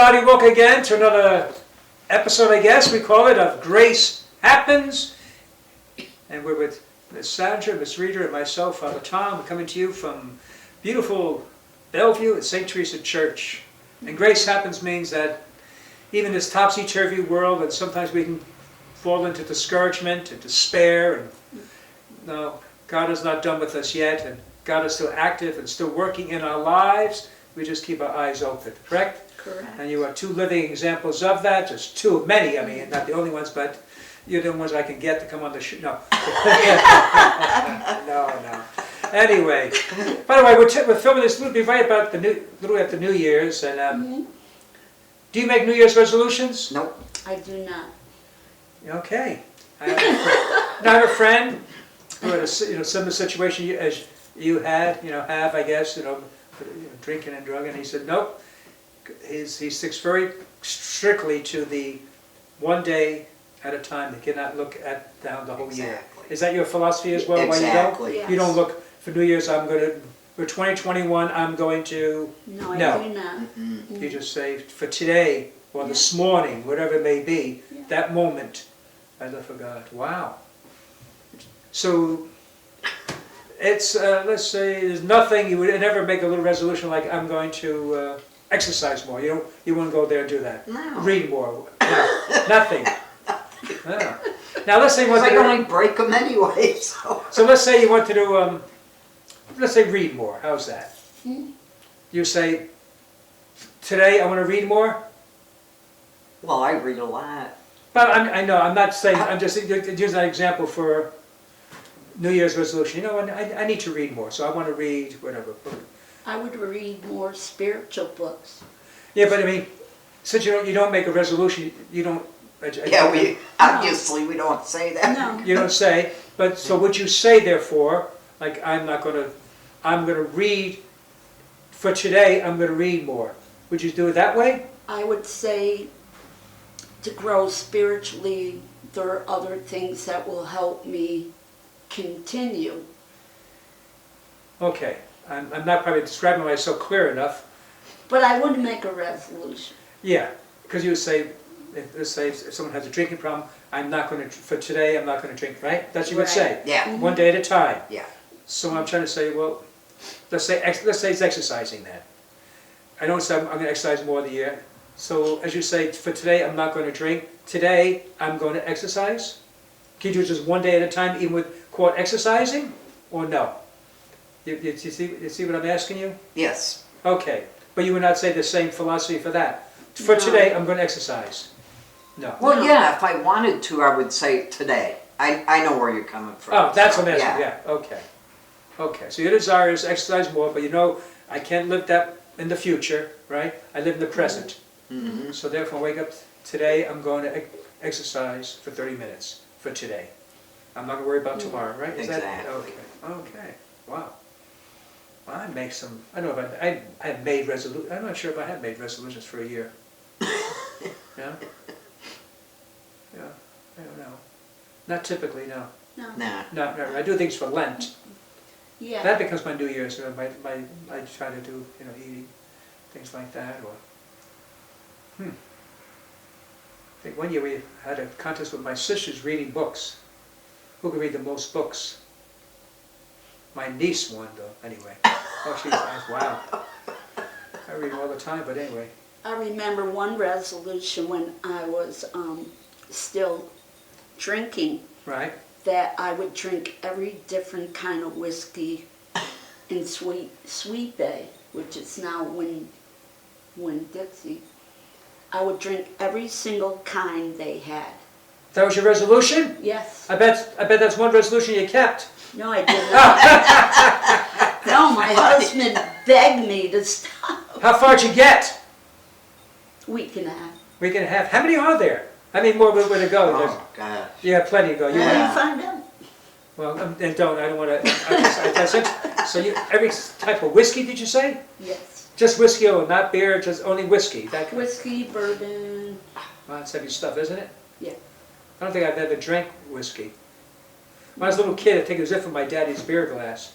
everybody, welcome again to another episode, I guess we call it, of Grace Happens. And we're with Miss Sandra, Miss Rita, and myself, Father Tom. We're coming to you from beautiful Bellevue at St. Teresa Church. And Grace Happens means that even this topsy-turvy world, and sometimes we can fall into discouragement and despair, and no, God is not done with us yet, and God is still active and still working in our lives. We just keep our eyes open, correct? Correct. And you are two living examples of that, just two of many, I mean, not the only ones, but you're the ones I can get to come on the show. No. No. Anyway, by the way, we're filming this, we'll be right about little after New Year's, and do you make New Year's resolutions? Nope. I do not. Okay. I have a friend who had a similar situation as you had, have, I guess, drinking and drugging. He said, nope. He sticks very strictly to the one day at a time. They cannot look down the whole year. Is that your philosophy as well? Exactly. Why you don't? Yes. You don't look for New Year's. For 2021, I'm going to. No, I No. do not. You just say for today or this morning, whatever it may be, that moment, I live for God. Wow. So it's let's say there's nothing you would never make a little resolution like I'm going to exercise more. You wouldn't go there and do that. No. Read more. No, nothing. No. Now let's say you want I to only break them anyway, so. So let's say you want to do let's say read more. How's that? You say today I want to read more. Well, I read a lot. But I know I'm not saying I'm just using that example for New Year's resolution. I need to read more, so I want to read whatever book. I would read more spiritual books. Yeah, but I mean, since you don't make a resolution, you don't. Yeah, obviously we don't say that. No. You don't say. But so would you say therefore, like I'm gonna read for today. I'm gonna read more. Would you do it that way? I would say to grow spiritually, there are other things that will help me continue. Okay, I'm not probably describing myself clear enough. But I wouldn't make a resolution. Yeah, because you would say, let's say if someone has a drinking problem, for today I'm not going to drink, right? That's what you would say. Yeah. One day at a time. Yeah. So I'm trying to say, well, let's say it's exercising then. I don't say I'm going to exercise more of the year. So as you say, for today I'm not going to drink. Today I'm going to exercise. Can you do just one day at a time, even with quote exercising, or no? You see what I'm asking you? Yes. Okay, but you would not say the same philosophy for that. For No. today, I'm going to exercise. No. Well, No. yeah, if I wanted to, I would say today. I know where you're coming from. Oh, that's what I'm Yeah. asking. Yeah. Okay. Okay. So your desire is exercise more, but I can't live that in the future, right? I live in the present. Mm-hmm. So therefore, wake up today. I'm going to exercise for 30 minutes for today. I'm not going to worry about tomorrow, right? Is Exactly. that okay? Okay. Wow. Well, I make some. I don't know if I have made resolutions. I'm not sure if I have made resolutions for a year. Yeah. Yeah. I don't know. Not typically, no. No. Nah. No. I do things for Lent. Yeah. That becomes my New Year's. I try to do eating things like that. Or I think one year we had a contest with my sisters reading books. Who could read the most books? My niece won, though. Anyway. Oh, she's wow. I read all the time, but anyway. I remember one resolution when I was still drinking, Right. that I would drink every different kind of whiskey in Sweet Bay, which is now Winn-Dixie. I would drink every single kind they had. That was your resolution? Yes. I bet that's one resolution you kept. No, I didn't. No, my husband begged me to stop. How far'd you get? Week and a half. Week and a half. How many are there? How many more where to go? Oh, God. You have plenty to go. You How do Yeah. you find out? well, and don't. I don't want to. So every type of whiskey, did you say? Yes. Just whiskey, not beer. Just only whiskey. That kind Whiskey, bourbon. well, that's heavy stuff, isn't it? Yeah. I don't think I've ever drank whiskey. When I was a little kid, I think it was it from my daddy's beer glass.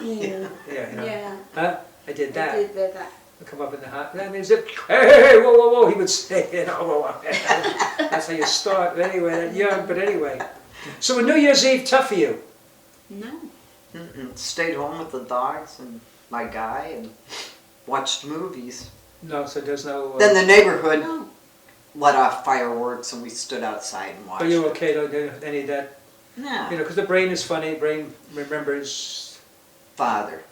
Yeah. Yeah. Yeah. Huh? I did that. I did that. would come up in the house. I mean, hey, whoa, whoa, whoa, he would say, you know, whoa, that's how you start. Anyway, that young, but anyway. So was New Year's Eve tough for you? No. Stayed home with the dogs and my guy and watched movies. No, so there's no. Then the neighborhood No. let off fireworks and we stood outside and watched Are you it. okay? Don't do any of that? No. You know, because the brain is funny. Brain remembers. Father.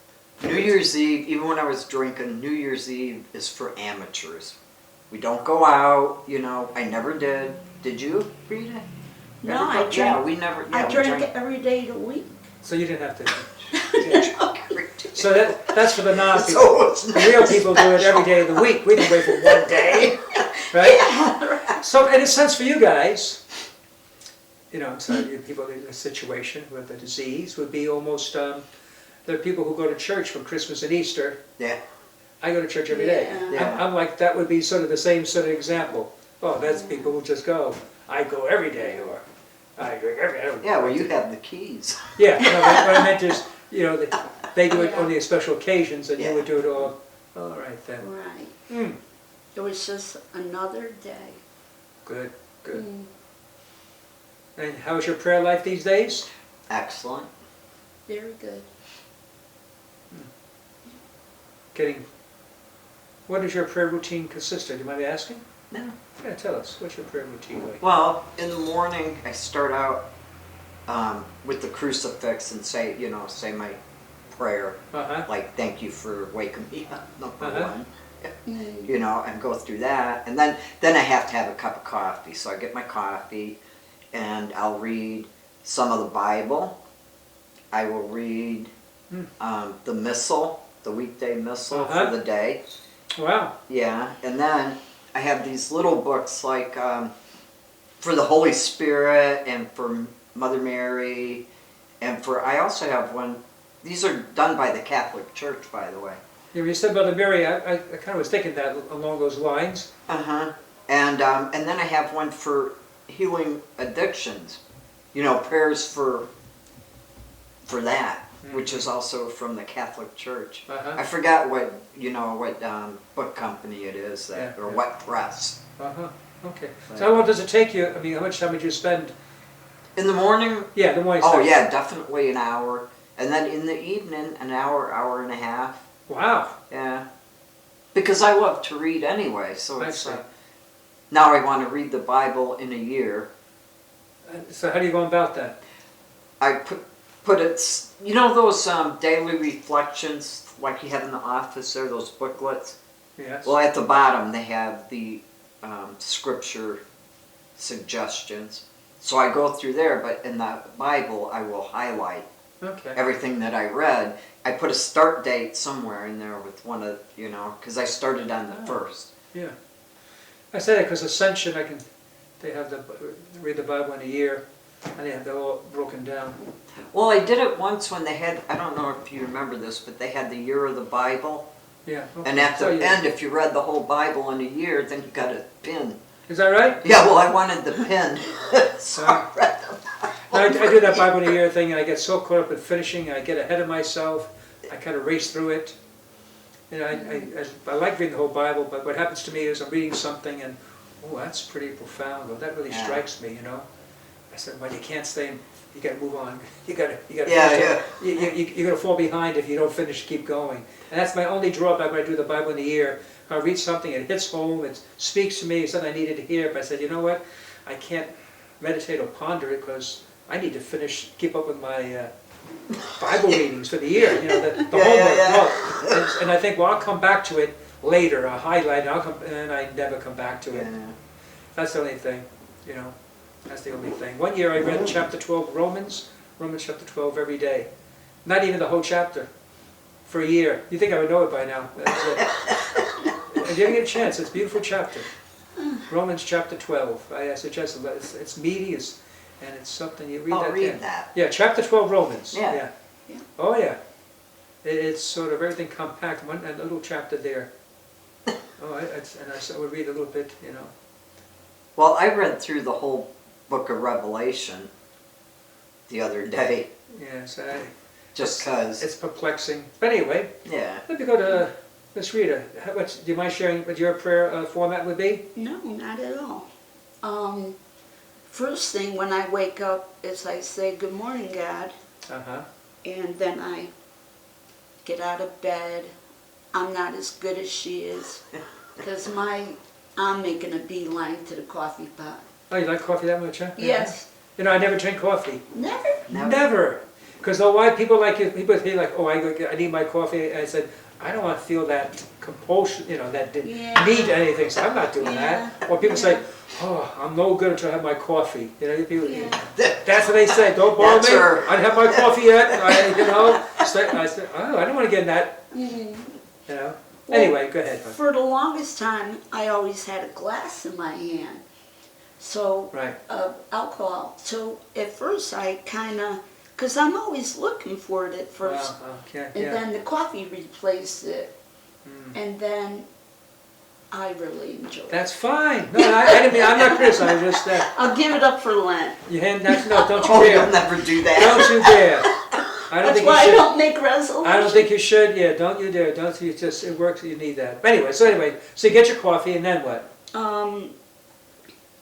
New Year's Eve, even when I was drinking, New Year's Eve is for amateurs. We don't go out, you know. I never did. Did you, Rita? No, Ever I go- drink. Yeah, we never. Yeah, I we drink every day of the week. So you didn't have to. Drink. So that's for the non-people. So it's The real people do it every day of the week. We can wait for one day, right? So in a sense for you guys, you know, so you people in a situation with the disease would be almost, there are people who go to church for Christmas and Easter. Yeah. I go to church every day. Yeah. I'm like, that would be sort of the same sort of example. Oh, that's people who just go. I go every day, or I drink every day. Yeah, well, you have the keys. Yeah, no, what I meant is, you know, they do it only on special occasions, and you would do it all right then. Right. Hmm, It was just another day. good, good. Mm, And how's your prayer life these days? Excellent. very good. What does your prayer routine consist of? Do you mind me asking? No. Yeah, tell us. What's your prayer routine like? Well, in the morning, I start out with the crucifix and say, say my prayer, Uh-huh. like, thank you for waking me up, number Uh-huh. one. Mm, And go through that. And then I have to have a cup of coffee. So I get my coffee and I'll read some of the Bible. I will read the missal, the weekday missal Uh-huh. for the day. Wow. Yeah, and then I have these little books like for the Holy Spirit and for Mother Mary, and I also have one. These are done by the Catholic Church, by the way. Yeah, when you said Mother Mary, I kind of was thinking that along those lines. And then I have one for healing addictions. Prayers for that, which is also from the Catholic Church. Uh-huh. I forgot what book company it is or Yeah. what press. Uh-huh. Okay. So how long does it take you? I mean, how much time would you spend? In the morning, Yeah, the morning. oh session. yeah, definitely an hour. And then in the evening, an hour and a half. Wow. Yeah. Because I love to read anyway, so I it's see. now I want to read the Bible in a year. So how do you go about that? I put it, those daily reflections like you have in the office there, those booklets? Yes. Well, at the bottom they have the scripture suggestions. So I go through there, but in the Bible I will highlight Okay. everything that I read. I put a start date somewhere in there with one of, because I started on the first. Yeah. I say that because Ascension, they have read the Bible in a year, and they're all broken down. Well, I did it once when they had, I don't know if you remember this, but they had the year of the Bible. Yeah. Okay. And at the So you- end, if you read the whole Bible in a year, then you got a pin. Is that right? Yeah, well, I wanted the pin. So I read the I Bible. do that Bible in a year thing, and I get so caught up in finishing, I get ahead of myself. I kind of race through it. I like reading the whole Bible, but what happens to me is I'm reading something and, oh, that's pretty profound, or that really Yeah. strikes me, I said, well, you can't stay, you gotta move on. You gotta Yeah, finish it. You're gonna fall behind if you don't finish, keep going. And that's my only drawback when I do the Bible in a year. I read something, it hits home, it speaks to me, it's something I needed to hear, but I said, you know what? I can't meditate or ponder it because I need to keep up with my Bible readings for the year, the homework. Well, and I think, well, I'll come back to it later, I'll highlight it, and I never come back to it. Yeah. That's the only thing, that's the only thing. One year I read chapter 12, Romans chapter 12 every day. Not even the whole chapter, for a year. You think I would know it by now. That's it. If you ever get a chance, it's a beautiful chapter. Romans chapter 12. I suggest it's meaty, and it's something you read I'll that. read that. Yeah, chapter 12, Romans. Yeah. Yeah. Oh yeah. It's sort of everything compact. One a little chapter there. Oh, I would read a little bit. Well, I read through the whole book of Revelation the other day, Yes, just because. it's perplexing. But anyway, Yeah. let me go to Miss Rita, do you mind sharing what your prayer format would be? No, not at all. First thing when I wake up is I say, "Good morning, God," Uh-huh. and then I get out of bed. I'm not as good as she is, because I'm making a beeline to the coffee pot. Oh, you like coffee that much, huh? Yes, You know, I never drink coffee. never. Never. Because why people like it, people feel like, oh, I need my coffee. I said, I don't want to feel that compulsion, you know, that Yeah. need anything, so I'm not doing Yeah. that. Or people say, Yeah. oh, I'm no good until I have my coffee. You know, people, Yeah. that's what they say. Don't bother That's me. her. I don't have my coffee yet. You know, I said, oh, I don't want to get in that. Mhm. You know. Well, Anyway, go ahead. hon. For the longest time, I always had a glass in my hand, so Right. of alcohol. So at first, I kind of, because I'm always looking for it at first, Okay. and Yeah. then the coffee replaced it, Mm. and then I really enjoy it. That's fine. No, I didn't mean, I'm not criticizing. Just I'll give it up for Lent. you hand that. No, don't you Oh, you'll dare. never do that. Don't you dare. I don't That's think you why I should. don't make resolutions. I don't think you should. Yeah, don't you dare. Don't you just? It works. You need that. But anyway, so you get your coffee and then what?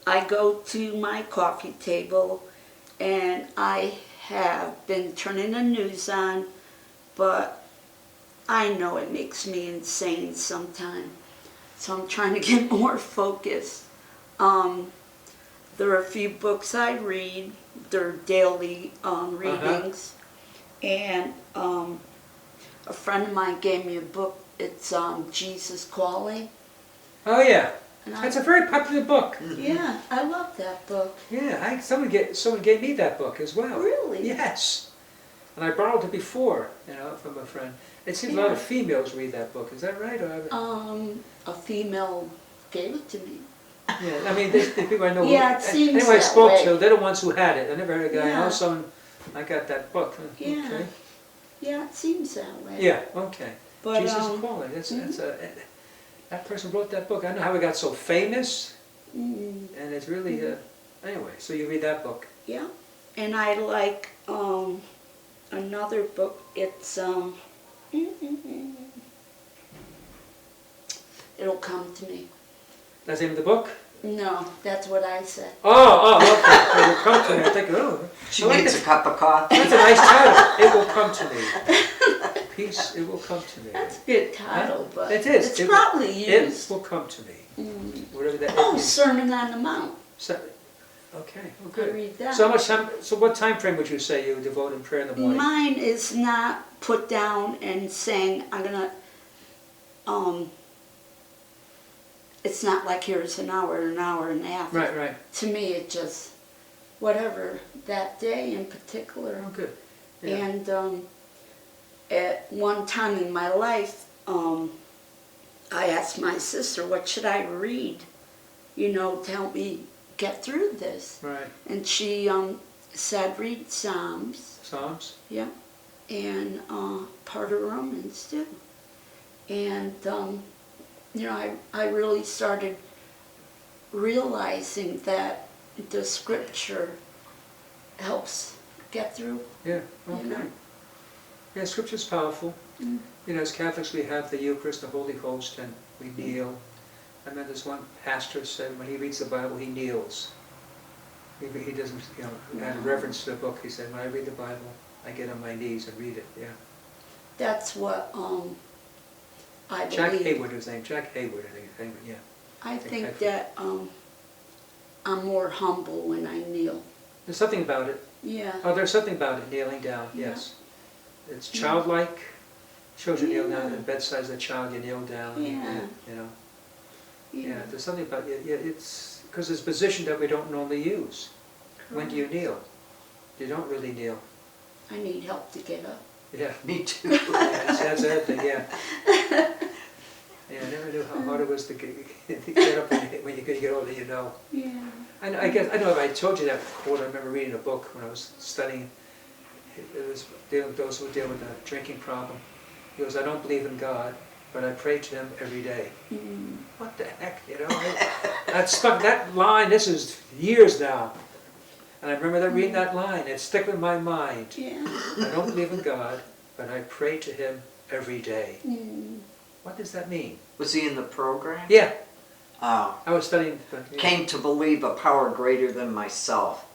I go to my coffee table, and I have been turning the news on, but I know it makes me insane sometimes. So I'm trying to get more focused. There are a few books I read. They're daily readings. And a friend of mine gave me a book. It's Jesus Calling. Oh yeah, And that's a very popular book. yeah, I love that book. Yeah, someone gave me that book as well. Really? Yes, and I borrowed it before, you know, from a friend. It seems a lot of Yeah. females read that book. Is that right? Or, A female gave it to me. yeah, I mean, the people I know. Yeah, it seems anyway, I that spoke way. to, they're the ones who had it. I never heard a guy. Yeah. Oh, someone, I got that book. Yeah. Okay. Yeah, it seems that way. Yeah. Okay. But Jesus Calling. That's that person wrote that book. I don't know how it got so famous, mm, and it's really anyway. So you read that book. yeah, and I like another book. It's it'll come to me. That's the name of the book. No, that's what I said. Oh, okay. It will come to me. I think, oh, She I like needs it. a cup of coffee. That's a nice title. It will come to me. Peace. It will come to me. That's a good title, but It is. it's It- probably It used. will come to me. Mm. Whatever that Oh, is. Sermon on the Mount. So, okay. Well, I good. read that. So how much time? So what time frame would you say you devote in prayer in the morning? Mine is not put down and saying I'm gonna. It's not like here's an hour and a half. Right. Right. To me, it just whatever that day in particular. Oh, good. Yeah. And at one time in my life, I asked my sister, "What should I read? You know, to help me get through this." Right. And she said, "Read Psalms." Psalms. Yeah, and part of Romans too. And you know, I really started realizing that the scripture helps get through. Yeah. You Okay. know? Yeah, Scripture's powerful. Mm. You know, as Catholics, we have the Eucharist, the Holy Host, and we kneel. I remember this one pastor said when he reads the Bible, he kneels. He doesn't, you know, out of reverence to the book. He said, when I read the Bible, I get on my knees and read it. Yeah. That's what I Jack believe. Hayward was his name. Jack Hayward, I think. Yeah. I think I've- that I'm more humble when I kneel. There's something about it. Yeah. Oh, there's something about it, kneeling down, Yeah. yes. It's childlike. Shows you kneel down Yeah. at the bedside of the child, you kneel down. Yeah. You know. Yeah, there's something about it. Yeah, it's because it's a position that we don't normally use. When do you kneel? You don't really kneel. I need help to get up. Yeah. Me too. Yeah, that's the other thing, yeah. Yeah, I never knew how hard it was to get up when you get older, you know. Yeah. And I guess, I don't know if I told you that quote, I remember reading a book when I was studying. It was dealing with those who deal with a drinking problem. He goes, I don't believe in God, but I pray to Him every day. Mm. What the heck, you know? That stuck, that line, this is years now. And I remember that reading that line, it stuck in my mind. Yeah. I don't believe in God, but I pray to Him every day. Mm. What does that mean? Was he in the program? Yeah, Oh. I was studying. Yeah. Came to believe a power greater than myself.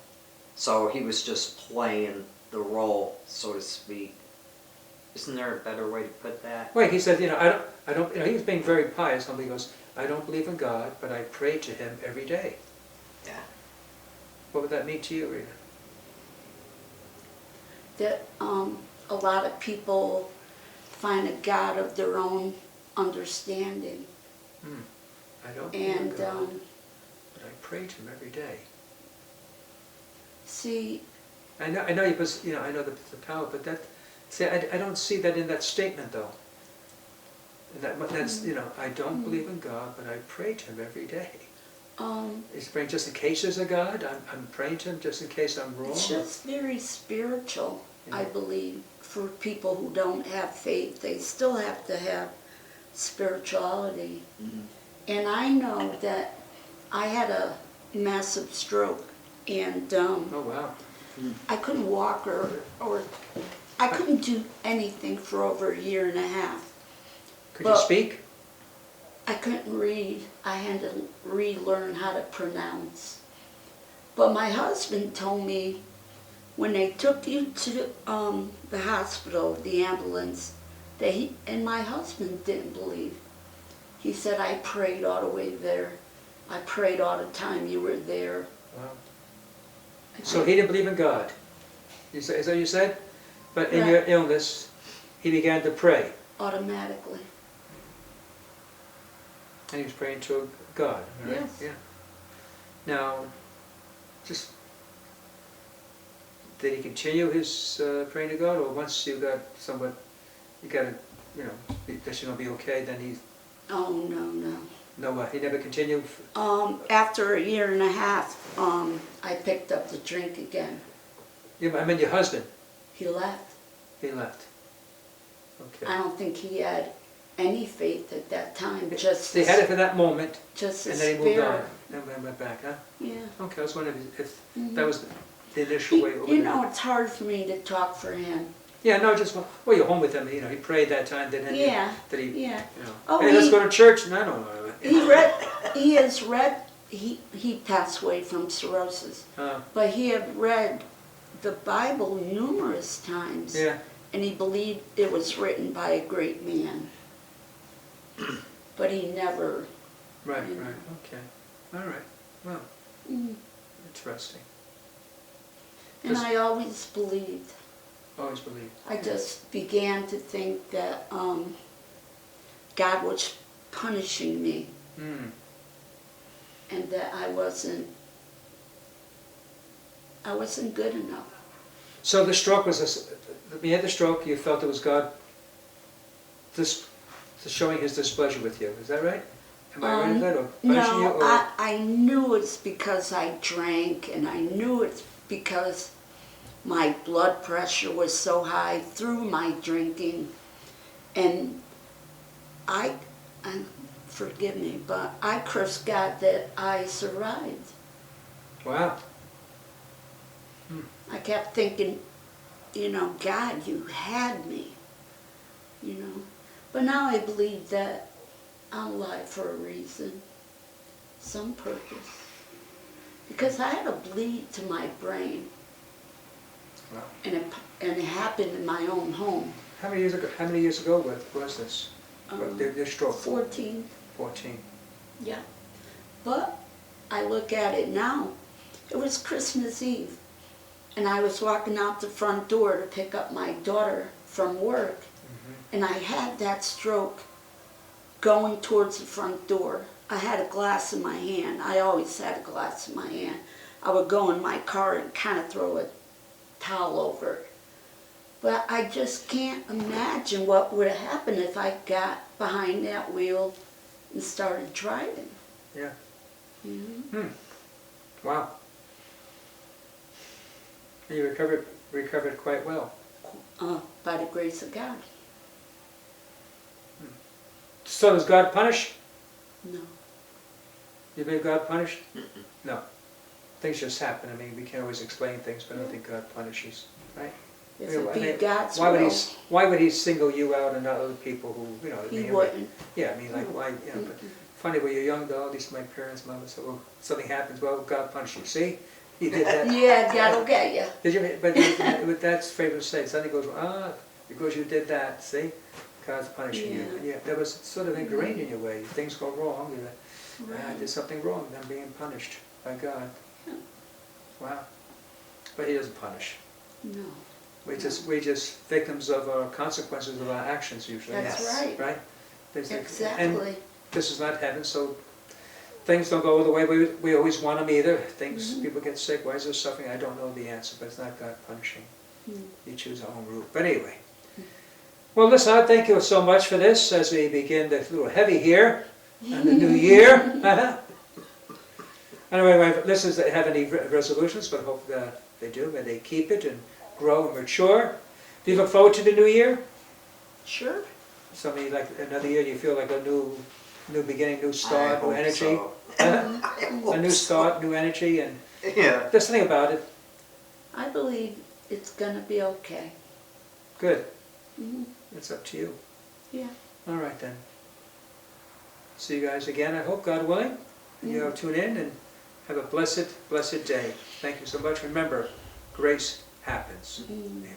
So he was just playing the role, so to speak. Isn't there a better way to put that? Wait, he said, I don't, he was being very pious. He goes, I don't believe in God, but I pray to Him every day. Yeah. What would that mean to you, Rita? That a lot of people find a God of their own understanding. I don't believe in And God, but I pray to Him every day. see, I know you was, I know the power, but I don't see that in that statement though. That's, I don't believe in God, but I pray to Him every day. Is praying just in case there's a God? I'm praying to Him just in case I'm wrong? it's just very spiritual, I Yeah. believe, for people who don't have faith. They still have to have spirituality. Mhm. And I know that I had a massive stroke, and Oh, wow. I couldn't walk or I couldn't do anything for over a year and a half. Could you But- speak? I couldn't read. I had to relearn how to pronounce. But my husband told me when they took you to the hospital, the ambulance, that and my husband didn't believe. He said, I prayed all the way there. I prayed all the time you were there. Wow. So he didn't believe in God. Is that what you said? But in your illness, he began to pray. Automatically. And he was praying to God, right? Yes. Yeah. Now, just did he continue his praying to God, or once you got somewhat, you got to, that you're gonna be okay, then he Oh, no. he never continued. After a year and a half, I picked up the drink again. I mean, your husband, He left. he left. Okay. I don't think he had any faith at that time. Just They had it for that moment, just and the then he moved on, spirit. and then went back, huh? Yeah. Okay, I was wondering if Mhm. that was the initial way over You there. know, it's hard for me to talk for him. Yeah, no, just, well, you're home with him, he prayed that time, then Yeah. did he, Yeah. you know, Oh, hey, let's he- go to church? No, no, no. He has read. He passed away from cirrhosis, but he had read the Bible numerous times, Yeah, and he believed it was written by a great man. But he never. right, Yeah. right, okay. All right, well, Mm. interesting. And Just- I always believed. Always believe. I just began to think that God was punishing me, Hmm. and that I wasn't good enough. So the stroke was, when you had the stroke, you felt it was God showing His displeasure with you, is that right? Am I right in that, or punishing you, No, or? I knew it's because I drank, and I knew it's because my blood pressure was so high through my drinking, and forgive me, but I cursed God that I survived. Wow, I kept thinking, God, you had me, But now I believe that I'm alive for a reason, some purpose. Because I had a bleed to my brain, wow. and it happened in my own home. How many years ago was this? The stroke? 14, 14. yeah. But I look at it now, it was Christmas Eve, and I was walking out the front door to pick up my daughter from work, and I had that stroke going towards the front door. I had a glass in my hand. I always had a glass in my hand. I would go in my car and kind of throw a towel over it. But I just can't imagine what would have happened if I got behind that wheel and started driving. Yeah. Mhm. Wow. And you recovered quite well. By the grace of God. So does God punish? No. You believe God punished? No. Things just happen. I mean, we can't always explain things, but I don't think God punishes, right? If You know, it I be mean, God's why would will, why would he single you out and not other people who, you know? I he mean, wouldn't. Yeah, I mean, like, why, you know, but funny, when you're young though, at least my parents, mom would say, well, something happens, well, God punished you, see? He did that. Yeah, God'll get you. Did you, but that's favorite to say, something goes, because you did that, see? God's punishing you. Yeah. And yeah, that was sort of ingrained in your way. Things go wrong, you're like, I did something wrong, I'm being punished by God. Wow. But he doesn't punish. No, We just victims of our consequences of our actions usually. that's Yes. right. Right? There's the- And Exactly. this is not heaven, so things don't go the way we always want them either. Things, people get sick, why is there suffering? I don't know the answer, but it's not God punishing. You choose our own route. But anyway. Well, listen, I thank you so much for this as we begin the little heavy here and the new year. Anyway, my listeners that have any resolutions, but hope that they do, may they keep it and grow and mature. Do you look forward to the new year? Sure. Something like another year, you feel like a new beginning, new I start, new hope energy? so. Huh? I A hope new so. start, new energy, and Yeah. just think about it. I believe it's gonna be okay. Good. Mhm. It's up to you. Yeah. All right then. See you guys again, I hope, God willing. You tune in and have a blessed, blessed day. Thank you so much. Remember, grace happens. Amen.